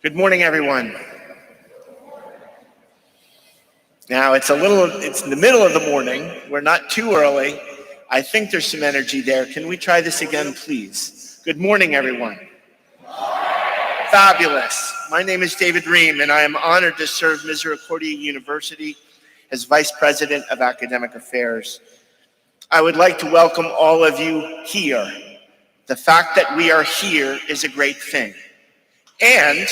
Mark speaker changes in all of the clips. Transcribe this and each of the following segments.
Speaker 1: Good morning, everyone. Now, it's in the middle of the morning. We're not too early. I think there's some energy there. Can we try this again, please? Good morning, everyone. Fabulous. My name is David Ream, and I am honored to serve Misericordia University as Vice President of Academic Affairs. I would like to welcome all of you here. The fact that we are here is a great thing. And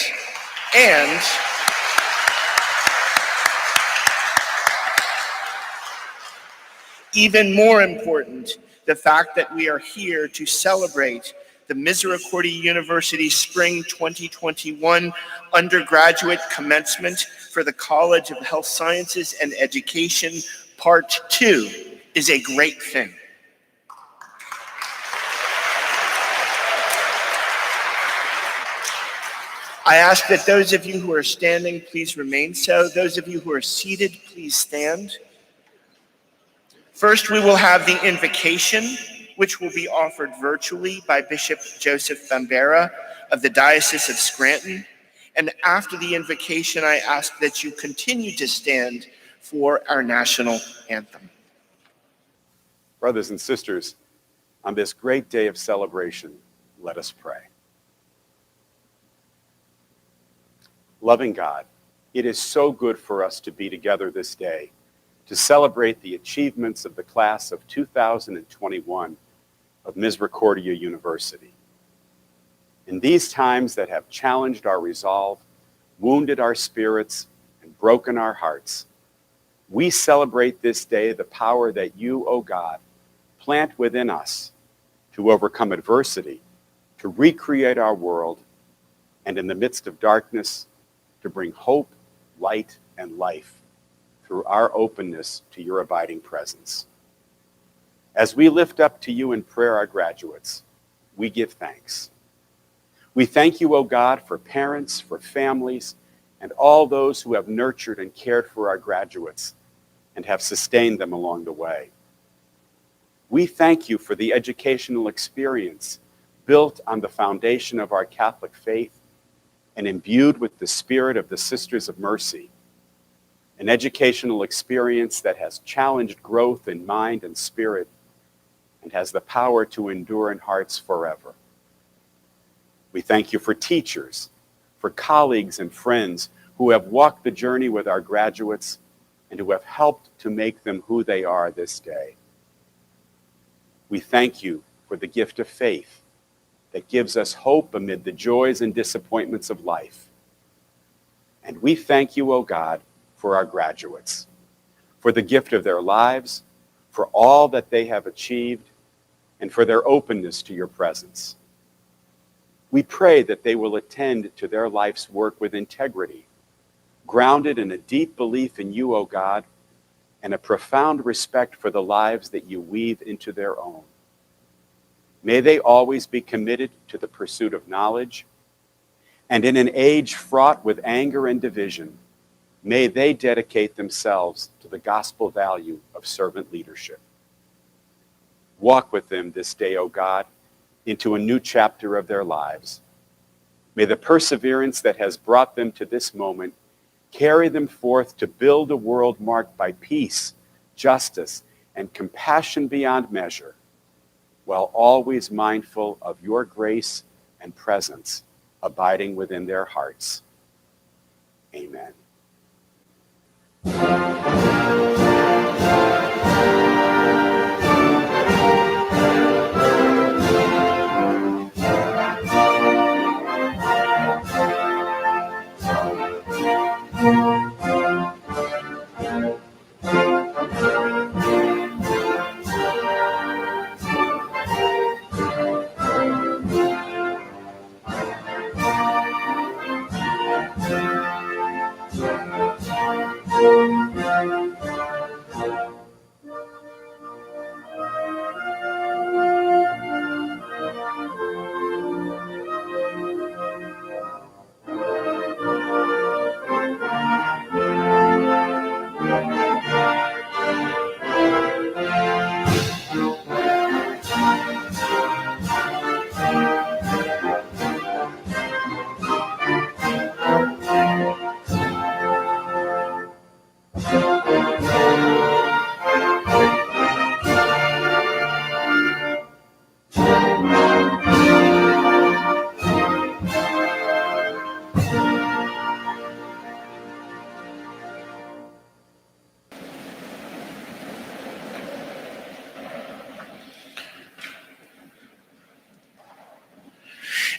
Speaker 1: even more important, the fact that we are here to celebrate the Misericordia University Spring 2021 undergraduate commencement for the College of Health Sciences and Education, Part 2, is a great thing. I ask that those of you who are standing, please remain so. Those of you who are seated, please stand. First, we will have the invocation, which will be offered virtually by Bishop Joseph Bambera of the Diocese of Scranton. And after the invocation, I ask that you continue to stand for our national anthem.
Speaker 2: Brothers and sisters, on this great day of celebration, let us pray. Loving God, it is so good for us to be together this day to celebrate the achievements of the class of 2021 of Misericordia University. In these times that have challenged our resolve, wounded our spirits, and broken our hearts, we celebrate this day the power that you, O God, plant within us to overcome adversity, to recreate our world, and in the midst of darkness, to bring hope, light, and life through our openness to your abiding presence. As we lift up to you in prayer our graduates, we give thanks. We thank you, O God, for parents, for families, and all those who have nurtured and cared for our graduates and have sustained them along the way. We thank you for the educational experience built on the foundation of our Catholic faith and imbued with the spirit of the Sisters of Mercy, an educational experience that has challenged growth in mind and spirit and has the power to endure in hearts forever. We thank you for teachers, for colleagues and friends who have walked the journey with our graduates and who have helped to make them who they are this day. We thank you for the gift of faith that gives us hope amid the joys and disappointments of life. And we thank you, O God, for our graduates, for the gift of their lives, for all that they have achieved, and for their openness to your presence. We pray that they will attend to their life's work with integrity, grounded in a deep belief in you, O God, and a profound respect for the lives that you weave into their own. May they always be committed to the pursuit of knowledge, and in an age fraught with anger and division, may they dedicate themselves to the gospel value of servant leadership. Walk with them this day, O God, into a new chapter of their lives. May the perseverance that has brought them to this moment carry them forth to build a world marked by peace, justice, and compassion beyond measure, while always mindful of your grace and presence abiding within their hearts. Amen.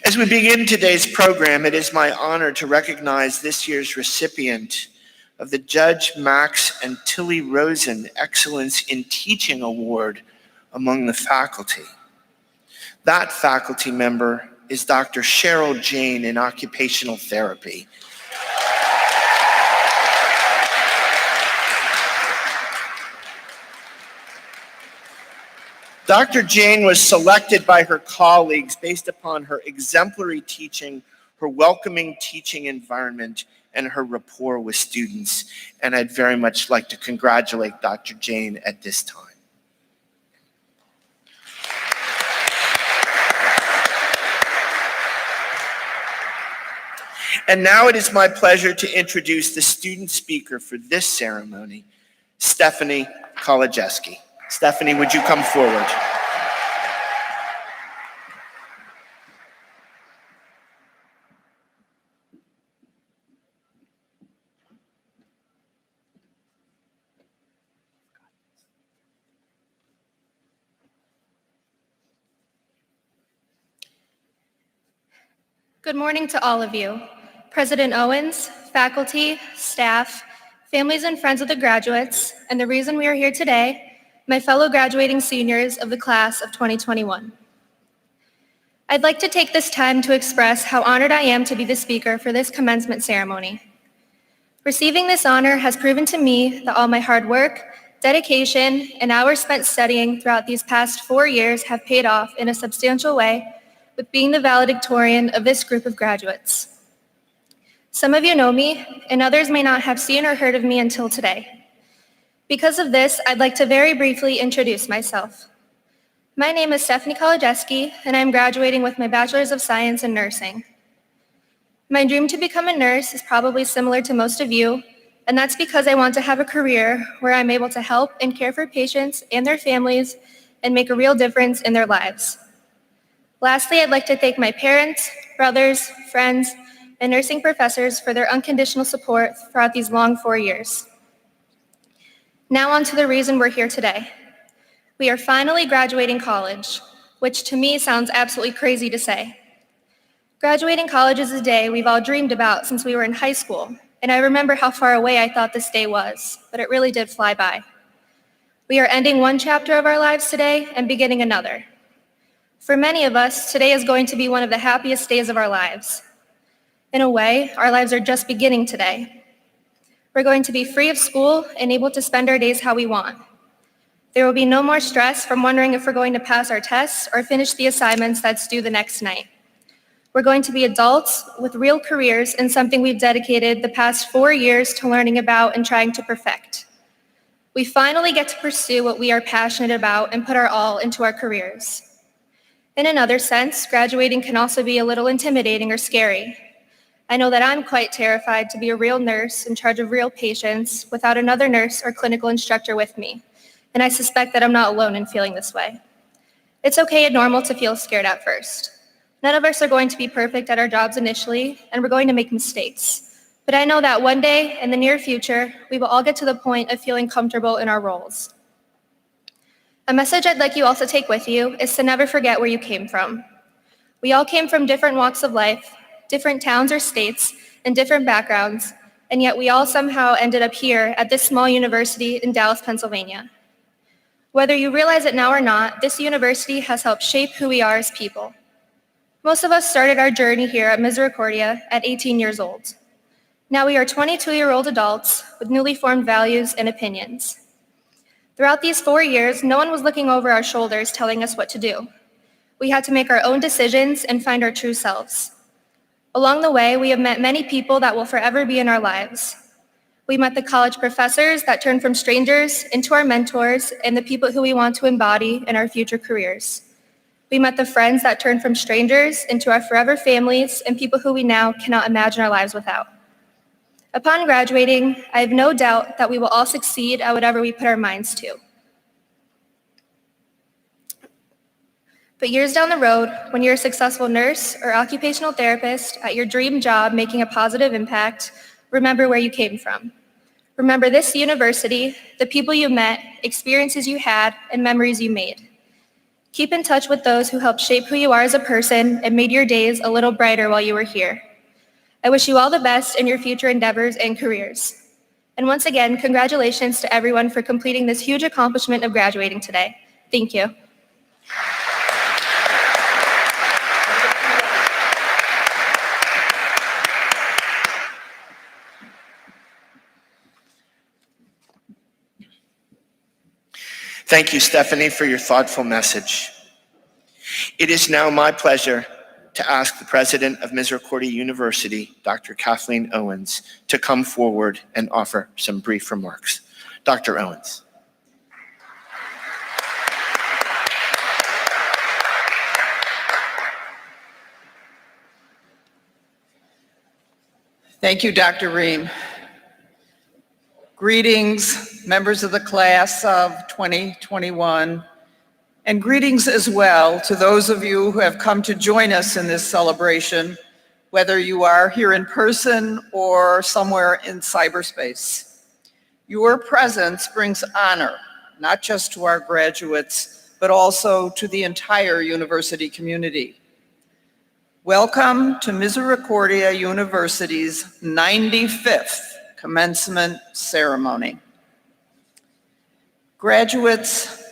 Speaker 1: As we begin today's program, it is my honor to recognize this year's recipient of the Judge Max and Tilly Rosen Excellence in Teaching Award among the faculty. That faculty member is Dr. Cheryl Jane in Occupational Therapy. Dr. Jane was selected by her colleagues based upon her exemplary teaching, her welcoming teaching environment, and her rapport with students. And I'd very much like to congratulate Dr. Jane at this time. And now it is my pleasure to introduce the student speaker for this ceremony, Stephanie Kolodziejski. Stephanie, would you come forward?
Speaker 3: Good morning to all of you. President Owens, faculty, staff, families and friends of the graduates, and the reason we are here today, my fellow graduating seniors of the class of 2021. I'd like to take this time to express how honored I am to be the speaker for this commencement ceremony. Receiving this honor has proven to me that all my hard work, dedication, and hours spent studying throughout these past 4 years have paid off in a substantial way with being the valedictorian of this group of graduates. Some of you know me, and others may not have seen or heard of me until today. Because of this, I'd like to very briefly introduce myself. My name is Stephanie Kolodziejski, and I'm graduating with my Bachelor's of Science in Nursing. My dream to become a nurse is probably similar to most of you, and that's because I want to have a career where I'm able to help and care for patients and their families and make a real difference in their lives. Lastly, I'd like to thank my parents, brothers, friends, and nursing professors for their unconditional support throughout these long 4 years. Now on to the reason we're here today. We are finally graduating college, which to me sounds absolutely crazy to say. Graduating college is a day we've all dreamed about since we were in high school, and I remember how far away I thought this day was, but it really did fly by. We are ending one chapter of our lives today and beginning another. For many of us, today is going to be one of the happiest days of our lives. In a way, our lives are just beginning today. We're going to be free of school and able to spend our days how we want. There will be no more stress from wondering if we're going to pass our tests or finish the assignments that's due the next night. We're going to be adults with real careers in something we've dedicated the past 4 years to learning about and trying to perfect. We finally get to pursue what we are passionate about and put our all into our careers. In another sense, graduating can also be a little intimidating or scary. I know that I'm quite terrified to be a real nurse in charge of real patients without another nurse or clinical instructor with me, and I suspect that I'm not alone in feeling this way. It's okay and normal to feel scared at first. None of us are going to be perfect at our jobs initially, and we're going to make mistakes. But I know that one day, in the near future, we will all get to the point of feeling comfortable in our roles. A message I'd like you all to take with you is to never forget where you came from. We all came from different walks of life, different towns or states, and different backgrounds, and yet we all somehow ended up here at this small university in Dallas, Pennsylvania. Whether you realize it now or not, this university has helped shape who we are as people. Most of us started our journey here at Misericordia at 18 years old. Now we are 22-year-old adults with newly formed values and opinions. Throughout these 4 years, no one was looking over our shoulders telling us what to do. We had to make our own decisions and find our true selves. Along the way, we have met many people that will forever be in our lives. We met the college professors that turned from strangers into our mentors and the people who we want to embody in our future careers. We met the friends that turned from strangers into our forever families and people who we now cannot imagine our lives without. Upon graduating, I have no doubt that we will all succeed at whatever we put our minds to. But years down the road, when you're a successful nurse or occupational therapist at your dream job making a positive impact, remember where you came from. Remember this university, the people you met, experiences you had, and memories you made. Keep in touch with those who helped shape who you are as a person and made your days a little brighter while you were here. I wish you all the best in your future endeavors and careers. And once again, congratulations to everyone for completing this huge accomplishment of graduating today. Thank you.
Speaker 1: Thank you, Stephanie, for your thoughtful message. It is now my pleasure to ask the president of Misericordia University, Dr. Kathleen Owens, to come forward and offer some brief remarks. Dr. Owens.
Speaker 4: Thank you, Dr. Ream. Greetings, members of the class of 2021, and greetings as well to those of you who have come to join us in this celebration, whether you are here in person or somewhere in cyberspace. Your presence brings honor, not just to our graduates, but also to the entire university community. Welcome to Misericordia University's 95th Commencement ceremony. Graduates,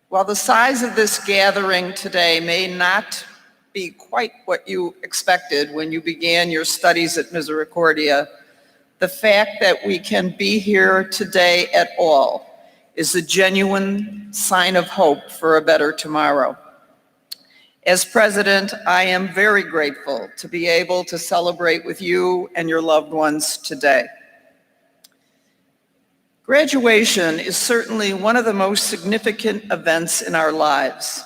Speaker 4: while the size of this gathering today may not be quite what you expected when you began your studies at Misericordia, the fact that we can be here today at all is a genuine sign of hope for a better tomorrow. As president, I am very grateful to be able to celebrate with you and your loved ones today. Graduation is certainly one of the most significant events in our lives.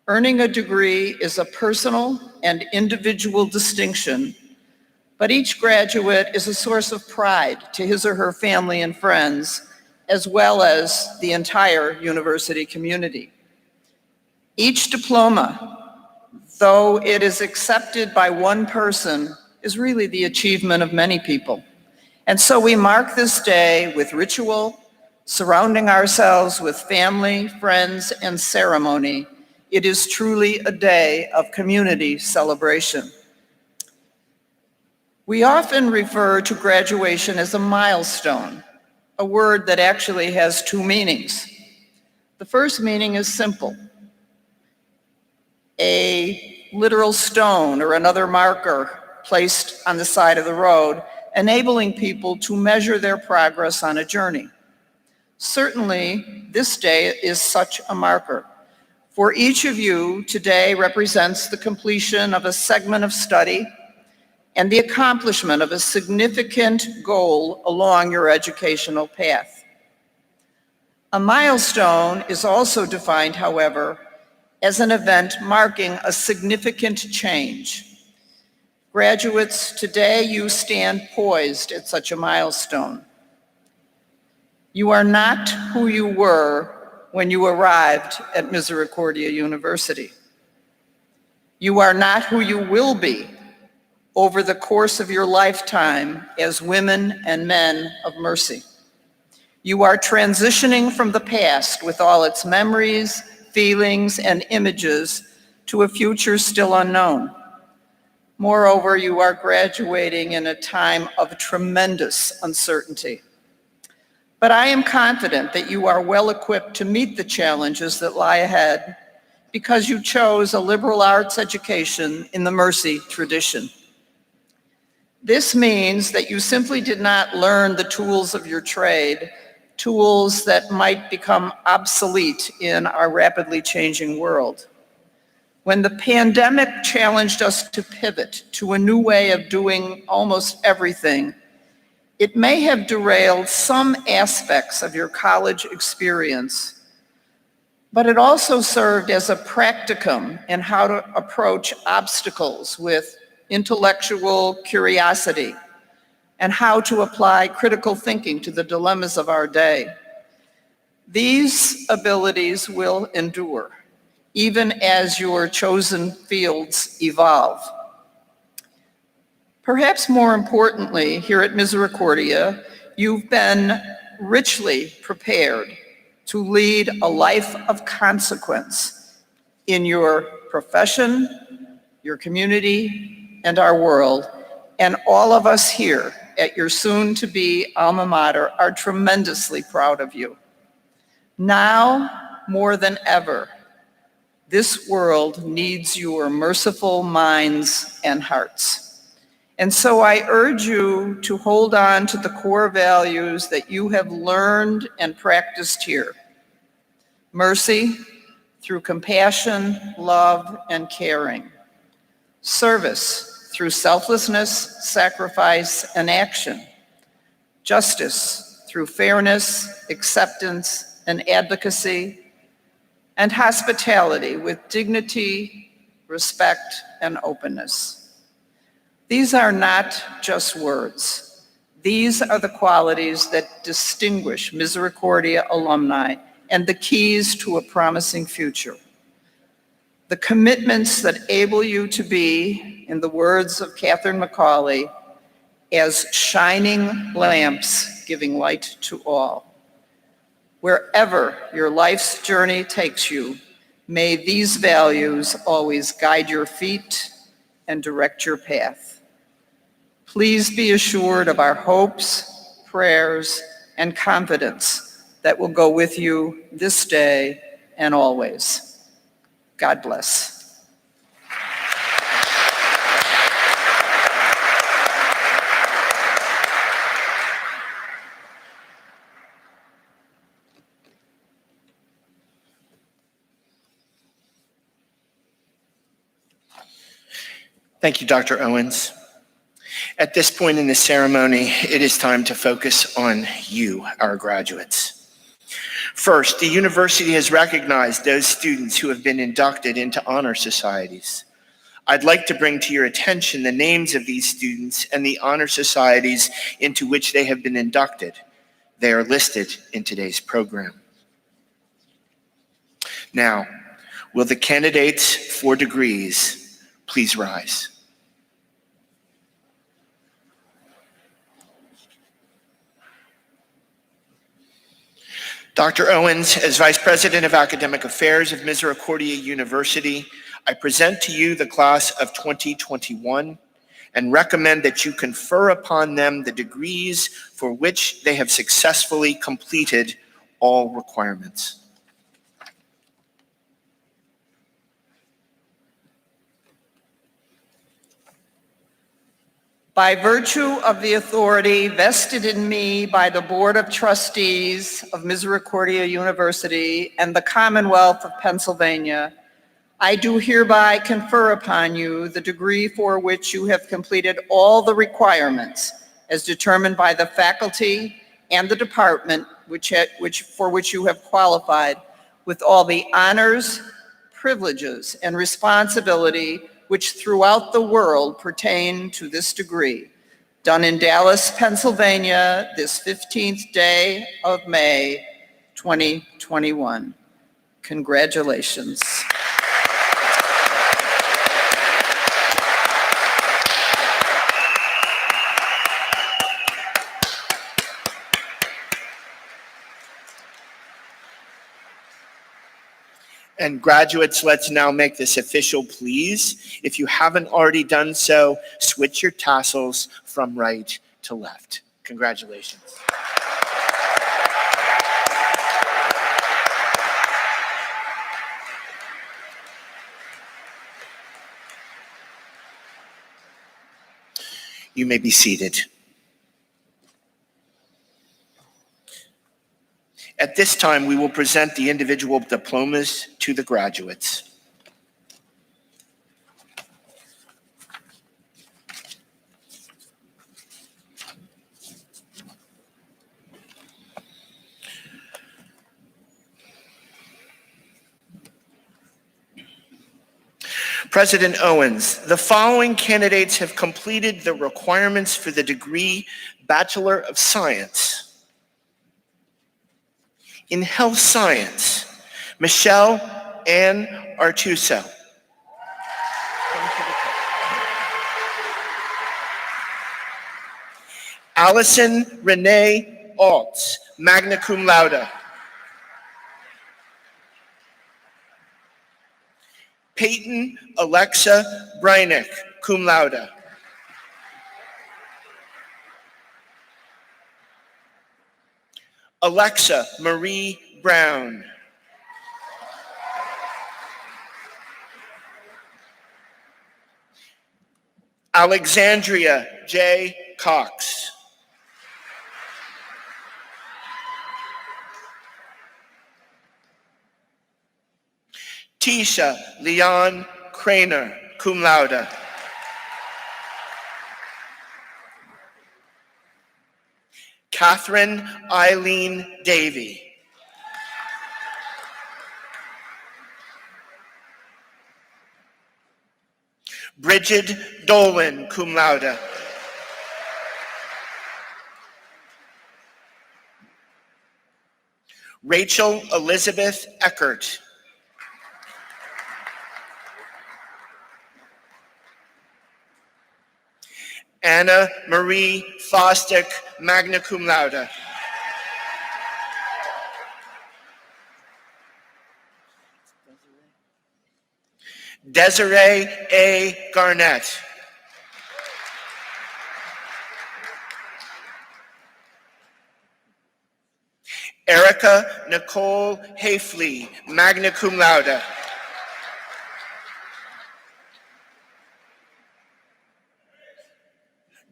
Speaker 4: Earning a degree is a personal and individual distinction, but each graduate is a source of pride to his or her family and friends, as well as the entire university community. Each diploma, though it is accepted by one person, is really the achievement of many people. And so we mark this day with ritual, surrounding ourselves with family, friends, and ceremony. It is truly a day of community celebration. We often refer to graduation as a milestone, a word that actually has two meanings. The first meaning is simple. A literal stone or another marker placed on the side of the road, enabling people to measure their progress on a journey. Certainly, this day is such a marker. For each of you, today represents the completion of a segment of study and the accomplishment of a significant goal along your educational path. A milestone is also defined, however, as an event marking a significant change. Graduates, today you stand poised at such a milestone. You are not who you were when you arrived at Misericordia University. You are not who you will be over the course of your lifetime as women and men of mercy. You are transitioning from the past with all its memories, feelings, and images to a future still unknown. Moreover, you are graduating in a time of tremendous uncertainty. But I am confident that you are well equipped to meet the challenges that lie ahead because you chose a liberal arts education in the Mercy tradition. This means that you simply did not learn the tools of your trade, tools that might become obsolete in our rapidly changing world. When the pandemic challenged us to pivot to a new way of doing almost everything, it may have derailed some aspects of your college experience, but it also served as a practicum in how to approach obstacles with intellectual curiosity and how to apply critical thinking to the dilemmas of our day. These abilities will endure, even as your chosen fields evolve. Perhaps more importantly, here at Misericordia, you've been richly prepared to lead a life of consequence in your profession, your community, and our world. And all of us here at your soon-to-be alma mater are tremendously proud of you. Now, more than ever, this world needs your merciful minds and hearts. And so I urge you to hold on to the core values that you have learned and practiced here. Mercy through compassion, love, and caring. Service through selflessness, sacrifice, and action. Justice through fairness, acceptance, and advocacy. And hospitality with dignity, respect, and openness. These are not just words. These are the qualities that distinguish Misericordia alumni and the keys to a promising future. The commitments that enable you to be, in the words of Catherine Macaulay, as shining lamps giving light to all. Wherever your life's journey takes you, may these values always guide your feet and direct your path. Please be assured of our hopes, prayers, and confidence that will go with you this day and always. God bless.
Speaker 1: Thank you, Dr. Owens. At this point in the ceremony, it is time to focus on you, our graduates. First, the university has recognized those students who have been inducted into honor societies. I'd like to bring to your attention the names of these students and the honor societies into which they have been inducted. They are listed in today's program. Now, will the candidates for degrees please rise? Dr. Owens, as Vice President of Academic Affairs of Misericordia University, I present to you the class of 2021 and recommend that you confer upon them the degrees for which they have successfully completed all requirements.
Speaker 4: By virtue of the authority vested in me by the Board of Trustees of Misericordia University and the Commonwealth of Pennsylvania, I do hereby confer upon you the degree for which you have completed all the requirements as determined by the faculty and the department for which you have qualified with all the honors, privileges, and responsibility which throughout the world pertain to this degree, done in Dallas, Pennsylvania, this 15th day of May, 2021. Congratulations.
Speaker 1: And graduates, let's now make this official, please. If you haven't already done so, switch your tassels from right to left. Congratulations. You may be seated. At this time, we will present the individual diplomas to the graduates. President Owens, the following candidates have completed the requirements for the degree Bachelor of Science in Health Science: Michelle Ann Artuso. Allison Renee Altz, magna cum laude. Peyton Alexa Brynick, cum laude. Alexa Marie Brown. Alexandria J. Cox. Tisha Leon Craner, cum laude. Catherine Eileen Davey. Bridget Dolan, cum laude. Rachel Elizabeth Eckert. Anna Marie Fostick, magna cum laude. Desiree A. Garnett. Erica Nicole Hafley, magna cum laude.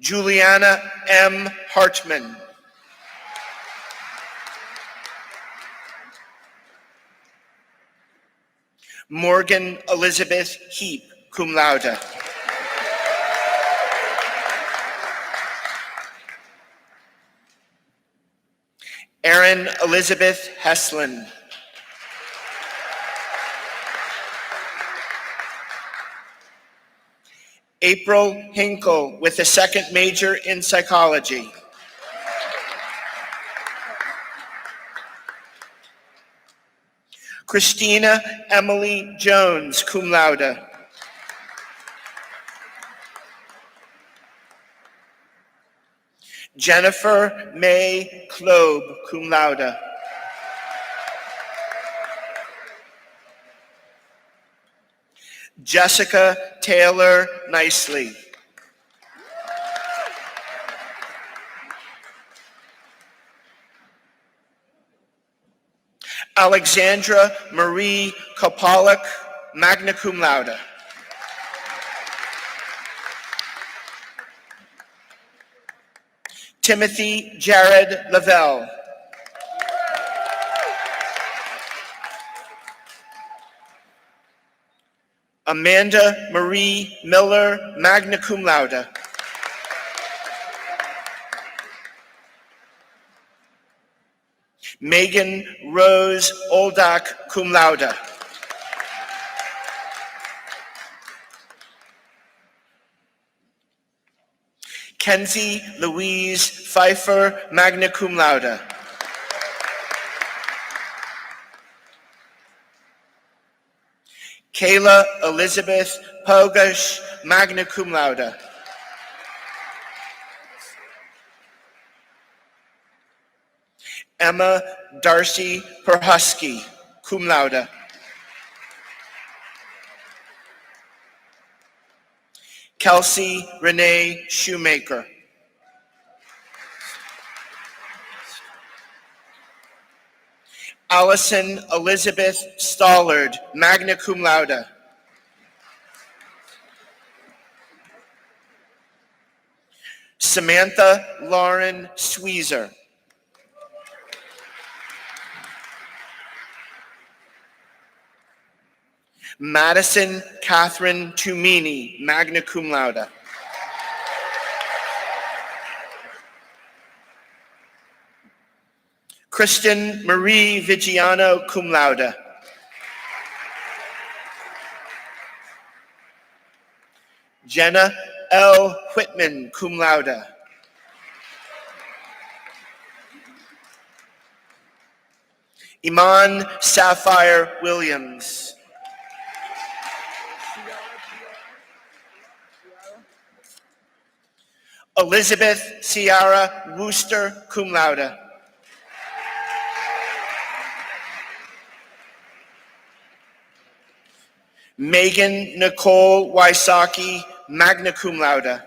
Speaker 1: Juliana M. Hartman. Morgan Elizabeth Heap, cum laude. Erin Elizabeth Heslin. April Hinkle with a second major in psychology. Christina Emily Jones, cum laude. Jennifer May Klob, cum laude. Jessica Taylor Nicely. Alexandra Marie Kopalik, magna cum laude. Timothy Jared Lavelle. Amanda Marie Miller, magna cum laude. Megan Rose Oldak, cum laude. Kenzie Louise Pfeiffer, magna cum laude. Kayla Elizabeth Pogash, magna cum laude. Emma Darcy Perhusky, cum laude. Kelsey Renee Shoemaker. Allison Elizabeth Stollard, magna cum laude. Samantha Lauren Sweezer. Madison Catherine Tumini, magna cum laude. Kristen Marie Vigiano, cum laude. Jenna L. Whitman, cum laude. Iman Sapphire Williams. Elizabeth Ciara Wooster, cum laude. Megan Nicole Wysocki, magna cum laude.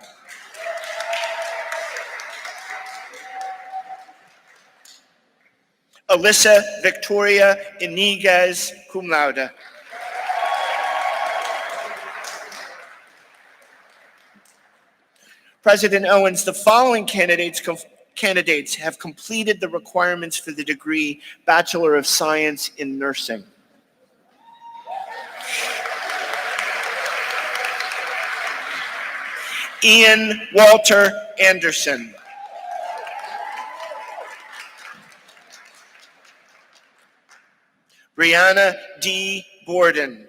Speaker 1: Alyssa Victoria Iniguez, cum laude. President Owens, the following candidates have completed the requirements for the degree Bachelor of Science in Nursing. Ian Walter Anderson. Brianna D. Borden.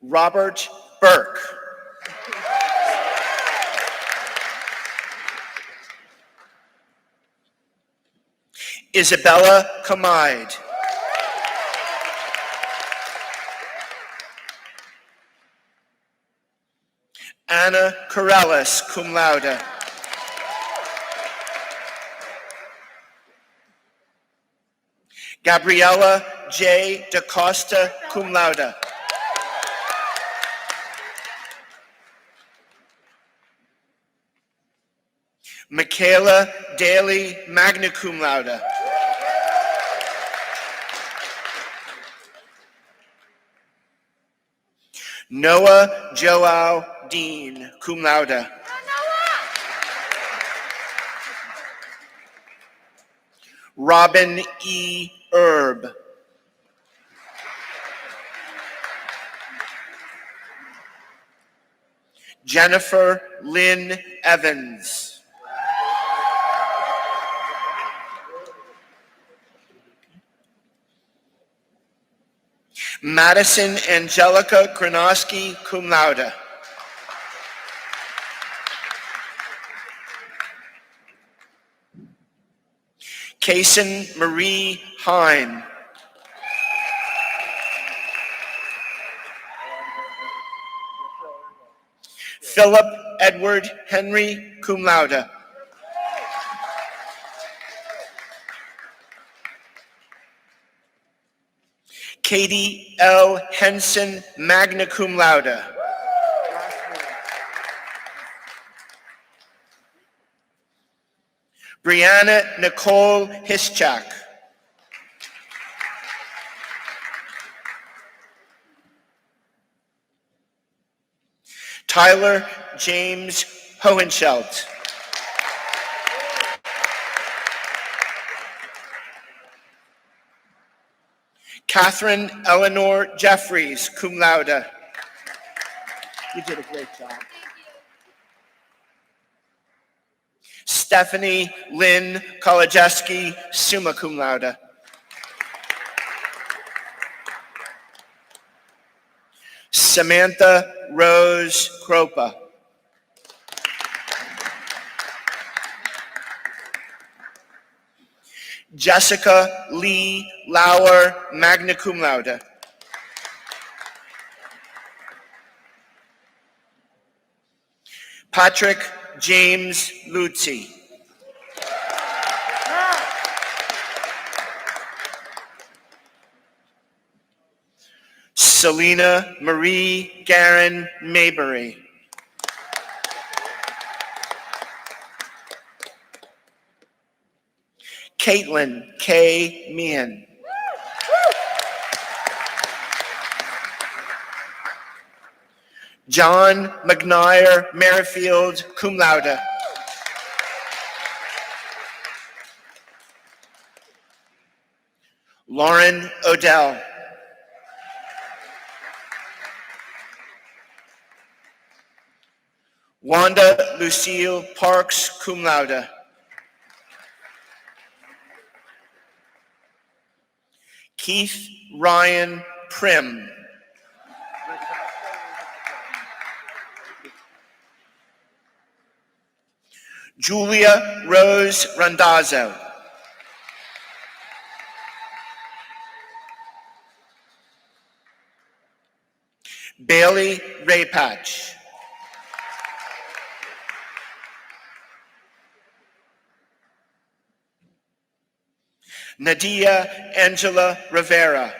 Speaker 1: Robert Burke. Isabella Kamide. Anna Corellis, cum laude. Gabriella J. DaCosta, cum laude. Michaela Daly, magna cum laude. Noah Joao Dean, cum laude. Robin E. Erb. Jennifer Lynn Evans. Madison Angelica Kronoski, cum laude. Kaysen Marie Hine. Philip Edward Henry, cum laude. Katie L. Henson, magna cum laude. Brianna Nicole Hischak. Tyler James Hohenschelt. Catherine Eleanor Jeffries, cum laude. You did a great job. Stephanie Lynn Kolodziejski, summa cum laude. Samantha Rose Kropa. Jessica Lee Lauer, magna cum laude. Patrick James Luzzi. Selena Marie Garin Maybury. Caitlin K. Meehan. John McNair Merrifield, cum laude. Lauren Odell. Wanda Lucille Parks, cum laude. Keith Ryan Prim. Julia Rose Randazzo. Bailey Raypatch. Nadia Angela Rivera.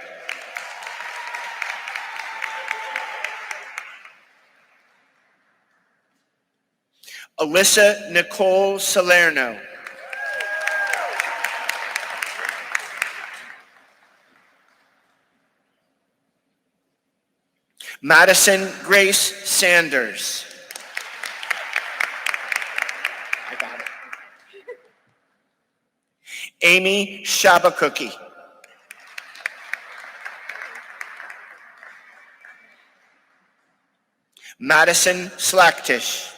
Speaker 1: Alyssa Nicole Salerno. Madison Grace Sanders. I got it. Amy Shabakookie. Madison Slacktish.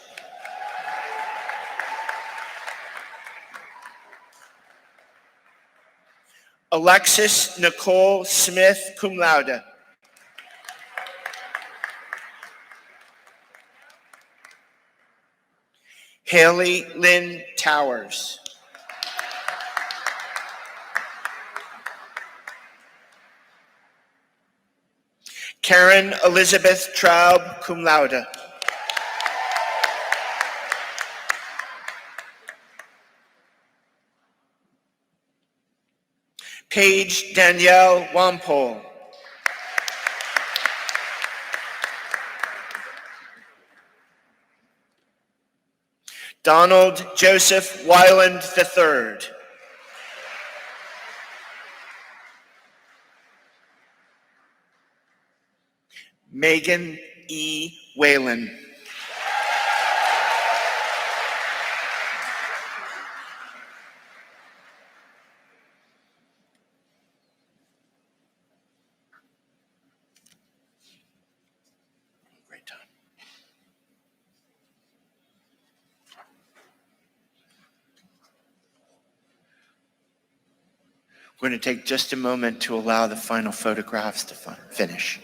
Speaker 1: Alexis Nicole Smith, cum laude. Haley Lynn Towers. Karen Elizabeth Traub, cum laude. Paige Danielle Wampole. Donald Joseph Weiland III. Megan E. Whalen. Great time. We're going to take just a moment to allow the final photographs to finish.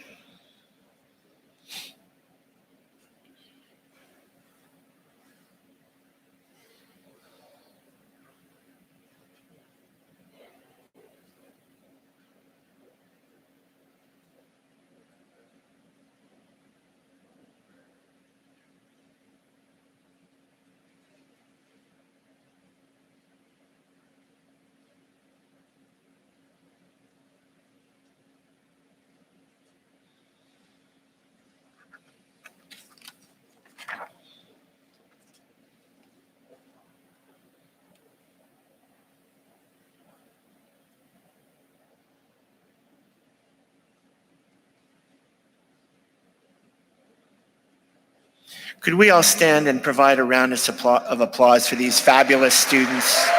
Speaker 1: Could we all stand and provide a round of applause for these fabulous students?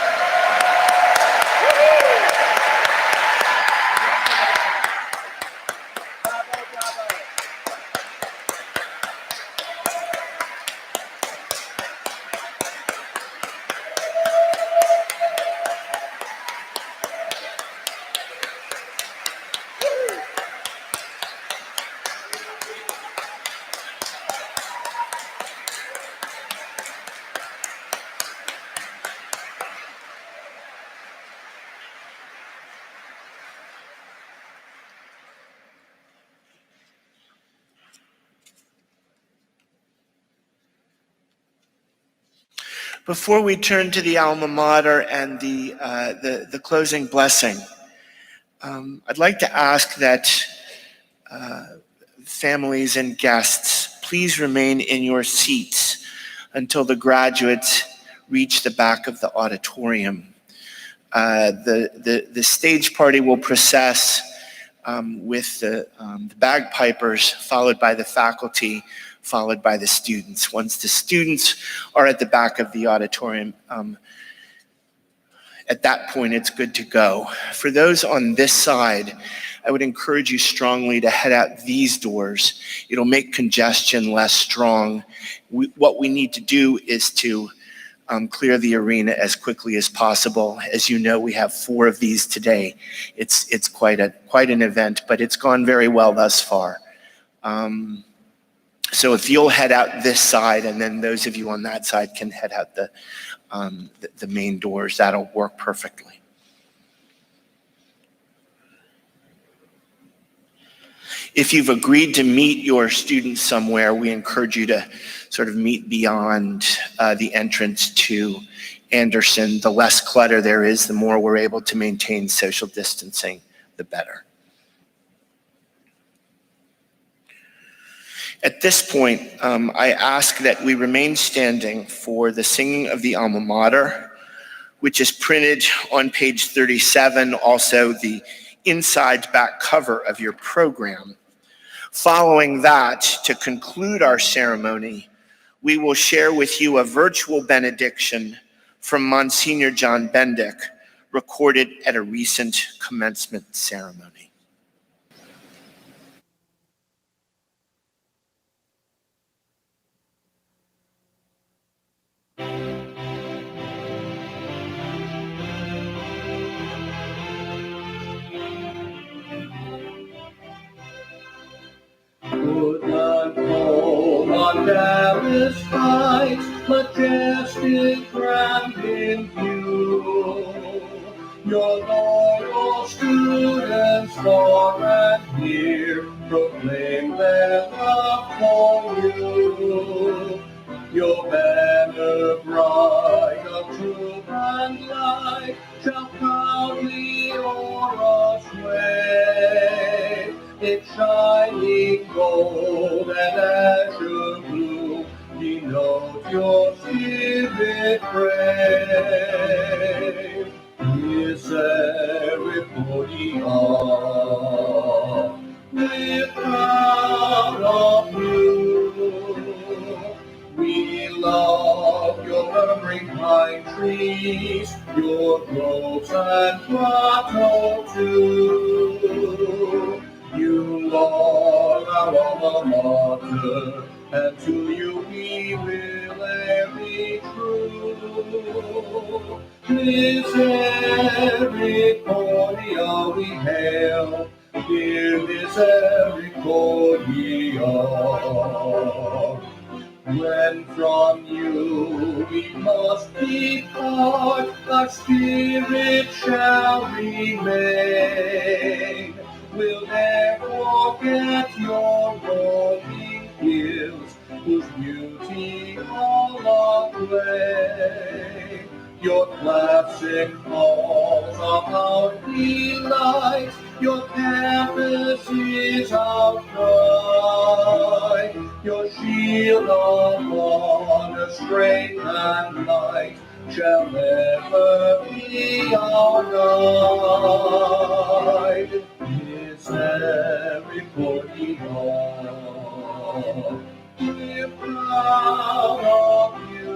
Speaker 1: Before we turn to the alma mater and the closing blessing, I'd like to ask that families and guests please remain in your seats until the graduates reach the back of the auditorium. The stage party will process with the bagpipers, followed by the faculty, followed by the students. Once the students are at the back of the auditorium, at that point, it's good to go. For those on this side, I would encourage you strongly to head out these doors. It'll make congestion less strong. What we need to do is to clear the arena as quickly as possible. As you know, we have 4 of these today. It's quite an event, but it's gone very well thus far. So if you'll head out this side, and then those of you on that side can head out the main doors, that'll work perfectly. If you've agreed to meet your students somewhere, we encourage you to sort of meet beyond the entrance to Anderson, the less clutter there is, the more we're able to maintain social distancing, the better. At this point, I ask that we remain standing for the singing of the alma mater, which is printed on page 37, also the inside back cover of your program. Following that, to conclude our ceremony, we will share with you a virtual benediction from Monsignor John Bendick, recorded at a recent commencement ceremony.
Speaker 5: Woodland home on Dallas Heights, majestic grand in view. Your loyal students far and near proclaim their love for you. Your banner bright of truth and light shall proudly o'er us wave. Its shining gold and azure blue denote your spirit brave. Misericordia, we're proud of you. We love your murmuring pine trees, your groves and grotto too. You are our alma mater, and to you we will ever be true. Misericordia we hail, dear Misericordia. When from you we must depart, our spirit shall remain. We'll never forget your rolling hills, whose beauty all outweigh. Your classic halls of our delight, your campus is our pride. Your shield of honor, strength and light shall never be our guide. Misericordia, we're proud of you.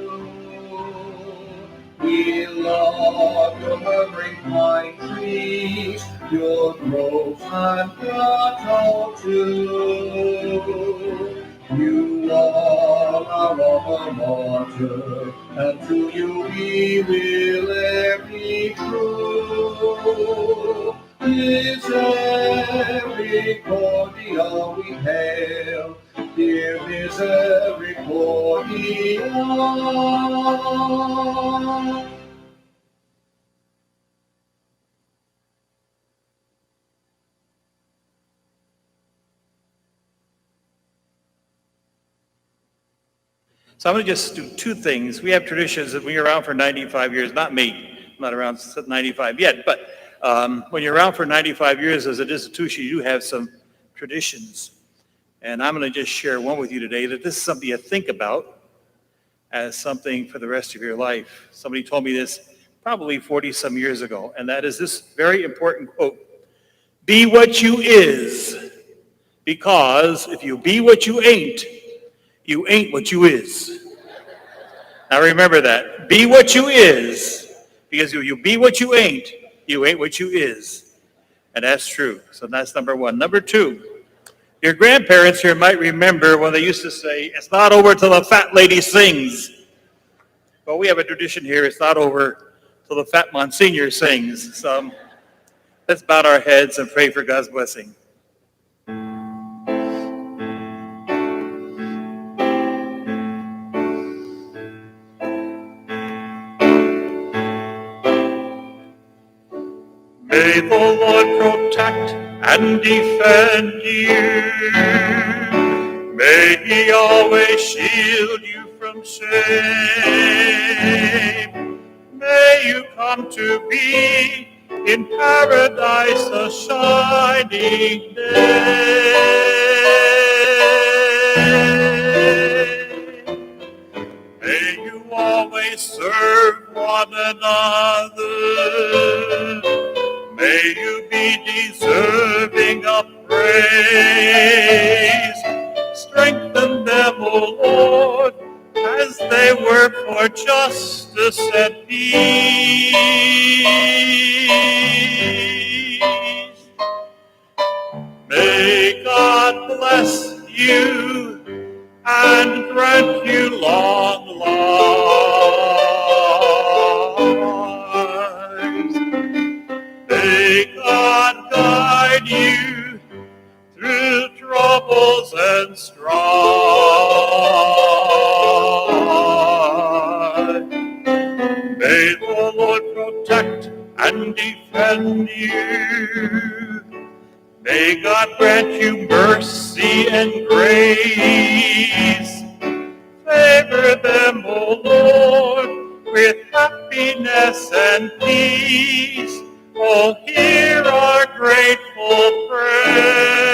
Speaker 5: We love your murmuring pine trees, your groves and grotto too. You are our alma mater, and to you we will ever be true. Misericordia we hail, dear Misericordia.
Speaker 6: So I'm going to just do two things. We have traditions that we're around for 95 years, not me, I'm not around 95 yet, but when you're around for 95 years as an institution, you do have some traditions. And I'm going to just share one with you today that this is something you think about as something for the rest of your life. Somebody told me this probably 40 some years ago, and that is this very important quote: be what you is, because if you be what you ain't what you is. Now remember that. Be what you is, because if you be what you ain't what you is. And that's true. So that's number one. Number two, your grandparents here might remember when they used to say, it's not over till the fat lady sings. Well, we have a tradition here, it's not over till the fat Monsignor sings. So let's bow our heads and pray for God's blessing. May the Lord protect and defend you. May He always shield you from shame. May you come to be in paradise a shining day. May you always serve one another. May you be deserving of praise. Strengthen them, O Lord, as they work for justice and peace. May God bless you and grant you long lives. May God guide you through troubles and strife. May the Lord protect and defend you. May God grant you mercy and grace. Favor them, O Lord, with happiness and peace. Oh, hear our grateful prayer.